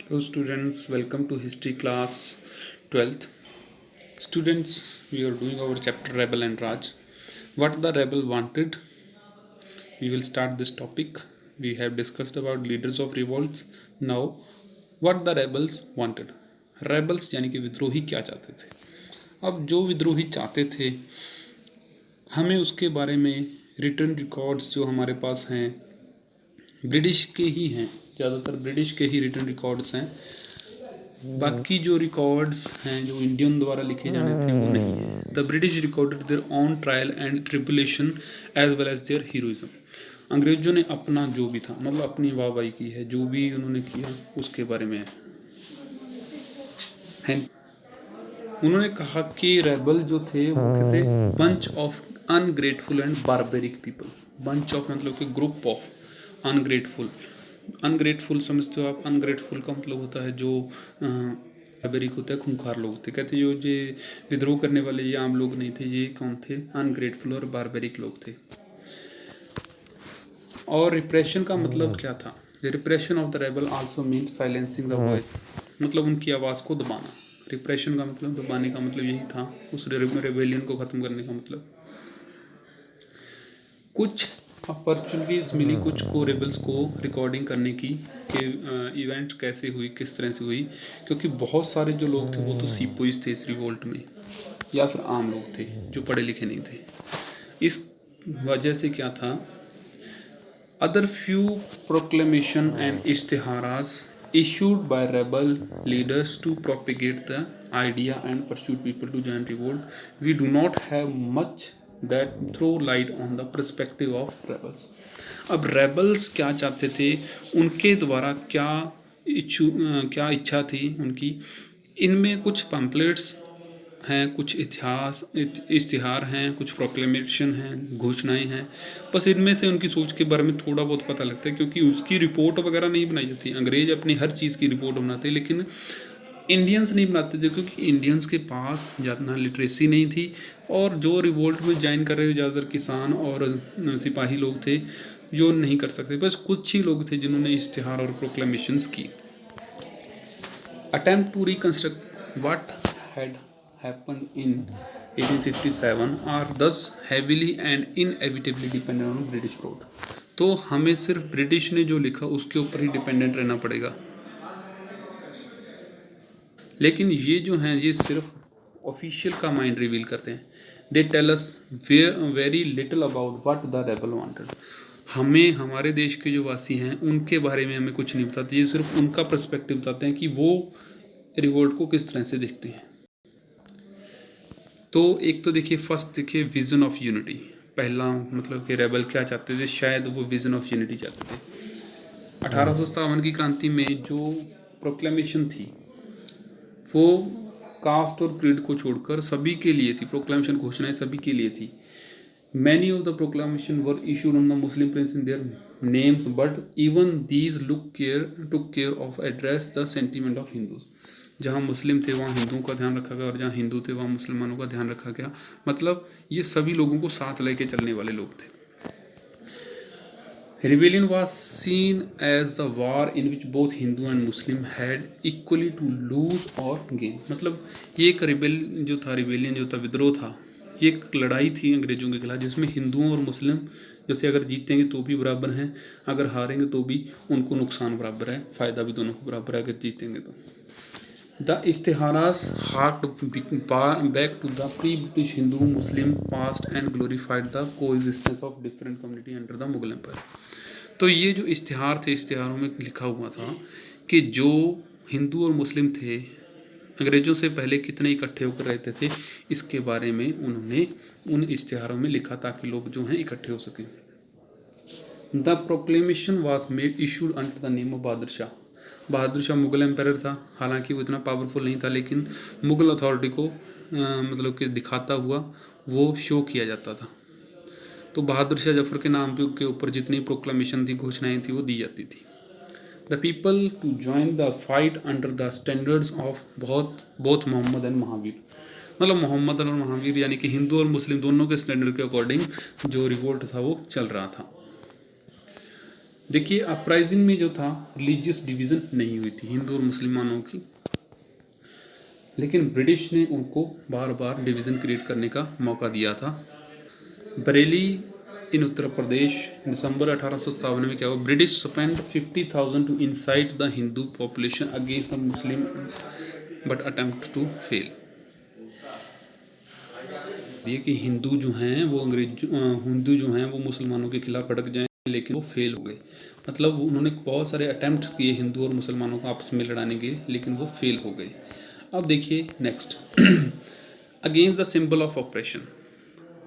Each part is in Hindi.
Hello students, welcome to history class 12th. Students, we are doing our chapter Rebel and Raj. What the rebel wanted. We will start this topic. We have discussed about leaders of revolts. Now, what the rebels wanted. Rebels यानी कि विद्रोही क्या चाहते थे. अब जो विद्रोही चाहते थे हमें उसके बारे में रिटर्न रिकॉर्ड्स जो हमारे पास हैं ब्रिटिश के ही हैं, ज़्यादातर ब्रिटिश के ही रिटर्न रिकॉर्ड्स हैं. बाकी जो रिकॉर्ड्स हैं जो इंडियन द्वारा लिखे जाने थे वो नहीं है. The British recorded their on trial and tribulation as well as their heroism. अंग्रेजों ने अपना जो भी था मतलब अपनी वाहवाही की है, जो भी उन्होंने किया उसके बारे में है. उन्होंने कहा कि रेबल जो थे वो थे bunch of ungrateful and barbaric people. Bunch of मतलब कि ग्रुप ऑफ अनग्रेटफुल. अनग्रेटफुल समझते हो आप? अनग्रेटफुल का मतलब होता है जो बारबेरिक होता है, खूंखार लोग थे. कहते जो ये विद्रोह करने वाले ये आम लोग नहीं थे, ये कौन थे? अनग्रेटफुल और बारबेरिक लोग थे. और रिप्रेशन का मतलब क्या था? Repression of the rebel also mean silencing the voice, मतलब उनकी आवाज़ को दबाना. रिप्रेशन का मतलब दबाने का मतलब यही था, उस रेबेलियन को ख़त्म करने का मतलब. कुछ अपॉर्चुनिटीज़ मिली कुछ को रेबल्स को रिकॉर्डिंग करने की कि इवेंट कैसे हुई, किस तरह से हुई, क्योंकि बहुत सारे जो लोग थे वो तो सीपोइज थे इस रिवोल्ट में, या फिर आम लोग थे जो पढ़े लिखे नहीं थे. इस वजह से क्या था, अदर फ्यू प्रोक्लेमेशन एंड इश्तिहारास issued by rebel leaders to propagate the idea and pursue people to join revolt. We do not have much that throw light on the perspective of rebels. अब rebels क्या चाहते थे, उनके द्वारा क्या इच्छा थी उनकी. इनमें कुछ पैम्पलेट्स हैं, कुछ इश्तिहार हैं, कुछ प्रोक्लेमेशन हैं, घोषणाएं हैं. बस इनमें से उनकी सोच के बारे में थोड़ा बहुत पता लगता है, क्योंकि उसकी रिपोर्ट वगैरह नहीं बनाई जाती. अंग्रेज अपनी हर चीज़ की रिपोर्ट बनाते, लेकिन इंडियंस नहीं बनाते थे, क्योंकि इंडियंस के पास ज़्यादा लिटरेसी नहीं थी. और जो रिवोल्ट में ज्वाइन कर रहे थे ज़्यादातर किसान और सिपाही लोग थे जो नहीं कर सकते. बस कुछ ही लोग थे जिन्होंने इश्तिहार और प्रोक्लेमेशंस की. Attempt to reconstruct what had happened in 1867 are thus heavily and inevitably dependent on British road. तो हमें सिर्फ ब्रिटिश ने जो लिखा उसके ऊपर ही डिपेंडेंट रहना पड़ेगा. लेकिन ये जो हैं ये सिर्फ ऑफिशियल का माइंड रिवील करते हैं. They tell us very little about what the rebel wanted. हमें हमारे देश के जो वासी हैं उनके बारे में हमें कुछ नहीं बताते. ये सिर्फ उनका पर्सपेक्टिव बताते हैं कि वो रिवोल्ट को किस तरह से देखते हैं. तो एक तो देखिए, फर्स्ट देखिए विज़न ऑफ यूनिटी. पहला मतलब कि रेबल क्या चाहते थे, शायद वो विज़न ऑफ यूनिटी चाहते थे. 1857 की क्रांति में जो प्रोक्लेमेशन थी वो कास्ट और क्रीड को छोड़कर सभी के लिए थी. प्रोक्लेमेशन घोषणाएं सभी के लिए थी. Many of the proclamation were issued on the Muslim Prince in their names, but even these took care of address the sentiment of Hindus. जहाँ मुस्लिम थे वहाँ हिंदुओं का ध्यान रखा गया, और जहाँ हिंदू थे वहाँ मुसलमानों का ध्यान रखा गया. मतलब ये सभी लोगों को साथ लेके चलने वाले लोग थे. Rebellion was seen as the war in which both Hindu and Muslim had equally to lose or gain. मतलब ये एक रिबेलियन जो था, विद्रोह था, ये एक लड़ाई थी अंग्रेजों के खिलाफ, जिसमें हिंदुओं और मुस्लिम जो थे अगर जीतेंगे तो भी बराबर हैं, अगर हारेंगे तो भी उनको नुकसान बराबर है, फ़ायदा भी दोनों को बराबर है अगर जीतेंगे तो. The Istiharas harked back to the pre-British Hindu-Muslim past and glorified the coexistence of different community under the Mughal Empire. तो ये जो इश्तिहार थे, इश्तिहारों में लिखा हुआ था कि जो हिंदू और मुस्लिम थे अंग्रेज़ों से पहले कितने इकट्ठे होकर रहते थे, इसके बारे में उन्होंने उन इश्तिहारों में लिखा ताकि लोग जो हैं इकट्ठे हो सकें. The proclamation was made issued under the name of Bahadur Shah. Bahadur Shah Mughal empire था, हालांकि वो इतना पावरफुल नहीं था, लेकिन मुग़ल अथॉरिटी को मतलब कि दिखाता हुआ वो शो किया जाता था. तो बहादुर शाह जफर के नाम के ऊपर जितनी प्रोक्लेमेशन थी, घोषणाएं थी, वो दी जाती थी. The people to join the fight under the standards of both Mohammed and Mahavir. मतलब मोहम्मद और महावीर यानी कि हिंदू और मुस्लिम दोनों के स्टैंडर्ड के अकॉर्डिंग जो रिवोल्ट था वो चल रहा था. देखिए अपराइजिंग में जो था रिलीजियस डिवीज़न नहीं हुई थी हिंदू और मुसलमानों की, लेकिन ब्रिटिश ने उनको बार बार डिवीज़न क्रिएट करने का मौका दिया था। बरेली इन उत्तर प्रदेश, दिसंबर 1857 में क्या हुआ, British spend 50,000 to incite the Hindu population against the Muslim but attempt to fail. ये कि हिंदू जो हैं वो हिंदू जो हैं वो मुसलमानों के खिलाफ भड़क जाएं, लेकिन वो फेल हो गए। मतलब उन्होंने बहुत सारे अटेम्प्ट्स किए हिंदू और मुसलमानों को आपस में लड़ाने के, लेकिन वो फेल हो गए। अब देखिए next against the symbol of operation.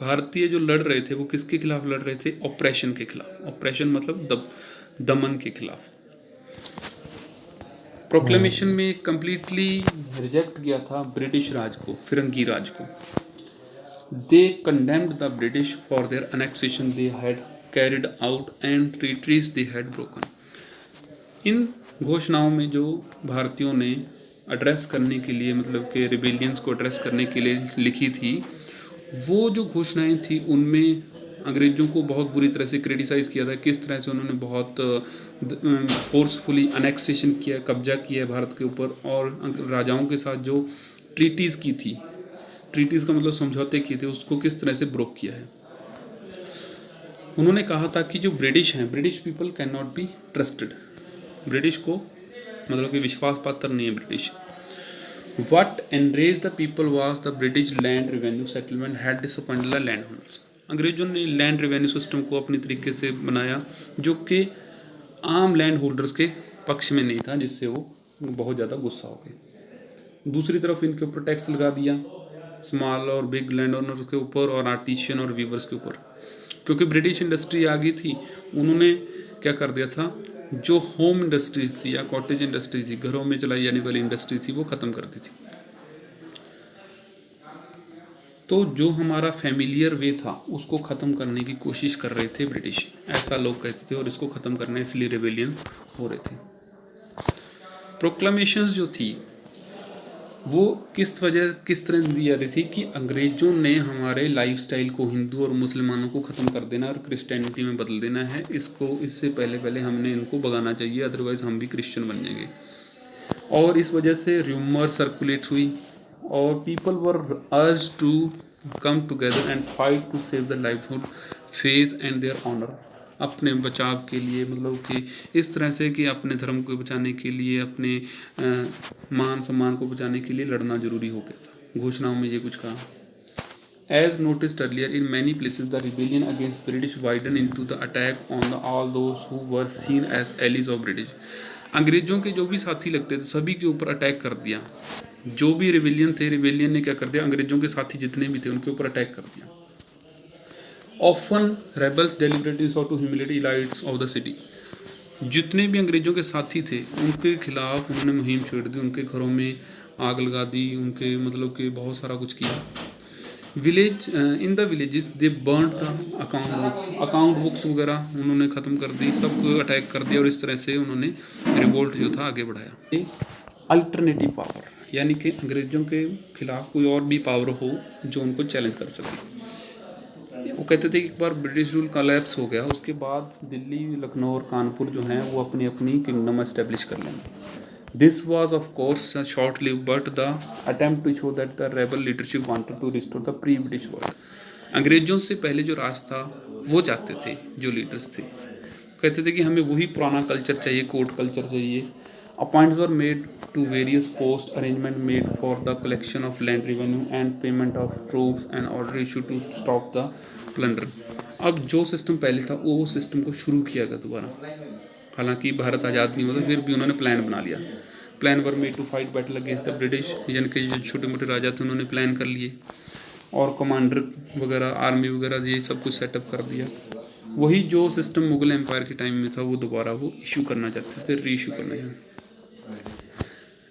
भारतीय जो लड़ रहे थे वो किसके खिलाफ लड़ रहे थे, ऑपरेशन के खिलाफ। ऑपरेशन मतलब दमन के खिलाफ। प्रोक्लेमेशन में कंप्लीटली रिजेक्ट किया था ब्रिटिश राज को, फिरंगी राज को। They condemned the British for their annexation they had carried out and treaties they had broken। इन घोषणाओं में जो भारतीयों ने एड्रेस करने के लिए, मतलब कि रिबेलियंस को एड्रेस करने के लिए लिखी थी, वो जो घोषणाएं थी उनमें अंग्रेज़ों को बहुत बुरी तरह से क्रिटिसाइज़ किया था, किस तरह से उन्होंने बहुत फोर्सफुली अनेक्सेशन किया, कब्जा किया है भारत के ऊपर, और राजाओं के साथ जो ट्रीटीज़ की थी, ट्रीटीज़ का मतलब समझौते किए थे, उसको किस तरह से ब्रोक किया है। उन्होंने कहा था कि जो ब्रिटिश हैं, British people can not be trusted. British को मतलब कि विश्वास पात्र नहीं है British. What enraged the people was the British land revenue settlement had disappointed the landholders। अंग्रेजों ने लैंड रेवेन्यू सिस्टम को अपनी तरीके से बनाया जो कि आम लैंड होल्डर्स के पक्ष में नहीं था, जिससे वो बहुत ज़्यादा गुस्सा हो गए। दूसरी तरफ इनके ऊपर टैक्स लगा दिया, स्मॉल और बिग लैंड ओनर्स के ऊपर और आर्टिशियन और वीवर्स के ऊपर। क्योंकि ब्रिटिश इंडस्ट्री आ गई थी, उन्होंने क्या कर दिया था, जो होम इंडस्ट्रीज थी या कॉटेज इंडस्ट्री थी, घरों में चलाई जाने वाली इंडस्ट्री थी, वो ख़त्म कर दी थी। तो जो हमारा फैमिलियर वे था उसको ख़त्म करने की कोशिश कर रहे थे ब्रिटिश, ऐसा लोग कहते थे, और इसको ख़त्म करना इसलिए रेबेलियन हो रहे थे। प्रोक्लामेशंस जो थी वो किस तरह दी जा रही थी कि अंग्रेज़ों ने हमारे लाइफस्टाइल को, हिंदू और मुसलमानों को ख़त्म कर देना और क्रिश्चियनिटी में बदल देना है। इससे पहले हमने इनको भगाना चाहिए, अदरवाइज़ हम भी क्रिश्चियन बन जाएंगे। और इस वजह से र्यूमर सर्कुलेट हुई और people were urged to come together and fight to save the livelihood, faith and their honour. अपने बचाव के लिए, मतलब कि इस तरह से कि अपने धर्म को बचाने के लिए, अपने मान सम्मान को बचाने के लिए लड़ना जरूरी हो गया था। घोषणाओं में ये कुछ कहा। As noticed earlier, in many places the rebellion against British widened into the attack on all those who were seen as allies of British। अंग्रेजों के जो भी साथी लगते थे सभी के ऊपर अटैक कर दिया। जो भी रिबेलियन थे, रिबेलियन ने क्या कर दिया, अंग्रेजों के साथी जितने भी थे उनके ऊपर अटैक कर दिया। Often rebels deliberately sought to humiliate elites of the city. जितने भी अंग्रेजों के साथी थे उनके खिलाफ उन्होंने मुहिम छेड़ दी, उनके घरों में आग लगा दी, उनके मतलब कि बहुत सारा कुछ किया। In the villages they burn the account books वगैरह उन्होंने ख़त्म कर दी, सबको अटैक कर दिया, और इस तरह से उन्होंने रिवोल्ट जो था आगे बढ़ाया। अल्टरनेटिव पावर, यानी कि अंग्रेज़ों के खिलाफ कोई और भी पावर हो जो उनको चैलेंज कर सके। वो कहते थे कि एक बार ब्रिटिश रूल कोलैप्स हो गया, उसके बाद दिल्ली, लखनऊ और कानपुर जो हैं वो अपनी अपनी किंगडम एस्टेब्लिश कर लेंगे। This was of course short-lived, but the attempt to show that the rebel leadership wanted to restore the pre-British world। अंग्रेजों से पहले जो राज था वो चाहते थे, जो लीडर्स थे कहते थे कि हमें वही पुराना कल्चर चाहिए, कोर्ट कल्चर चाहिए। Appoints were made to various post, arrangement made for the collection of land revenue and payment of troops and order issue to stop the plunder. अब जो सिस्टम पहले था वो सिस्टम को शुरू किया गया दोबारा। हालांकि भारत आज़ाद नहीं होता, फिर भी उन्होंने प्लान बना लिया। Plan were made to fight battle against the British, यानी कि जो छोटे मोटे राजा थे उन्होंने प्लान कर लिए और कमांडर वगैरह, आर्मी वगैरह, ये सब कुछ सेटअप कर दिया। वही जो सिस्टम मुगल एम्पायर के टाइम में था वो दोबारा वो इशू करना चाहते थे, री इशू करना चाहते।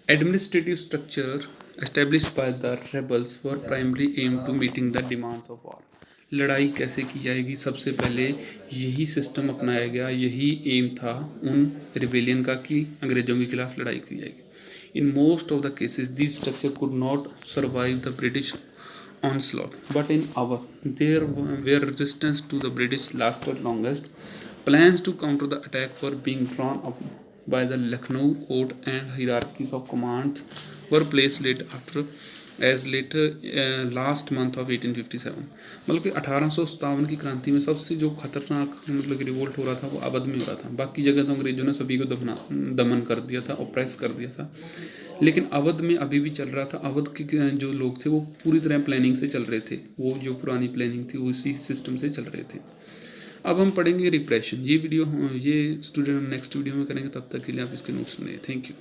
Administrative structure established by the rebels were primary aim to meeting the demands of war. लड़ाई कैसे की जाएगी, सबसे पहले यही सिस्टम अपनाया गया, यही एम था उन रिबेलियन का कि अंग्रेज़ों के खिलाफ लड़ाई की जाएगी। In most of the cases this structure could not survive the British onslaught, but in our there where resistance to the British lasted longest, Plans to counter the attack were being drawn up by the Lucknow court and hierarchies of commands were placed late after as later last month of 1857। मतलब कि 1857 की क्रांति में सबसे जो खतरनाक मतलब कि रिवोल्ट हो रहा था वो अवध में हो रहा था। बाकी जगह तो अंग्रेजों ने सभी को दमन कर दिया था, ऑप्रेस कर दिया था, लेकिन अवध में अभी भी चल रहा था। अवध के जो लोग थे वो पूरी तरह प्लानिंग से चल रहे थे, वो जो पुरानी प्लानिंग थी वो उसी सिस्टम से चल रहे थे। अब हम पढ़ेंगे रिप्रेशन। ये स्टूडेंट नेक्स्ट वीडियो में करेंगे, तब तक के लिए आप इसके नोट्स बनाइए। Thank you.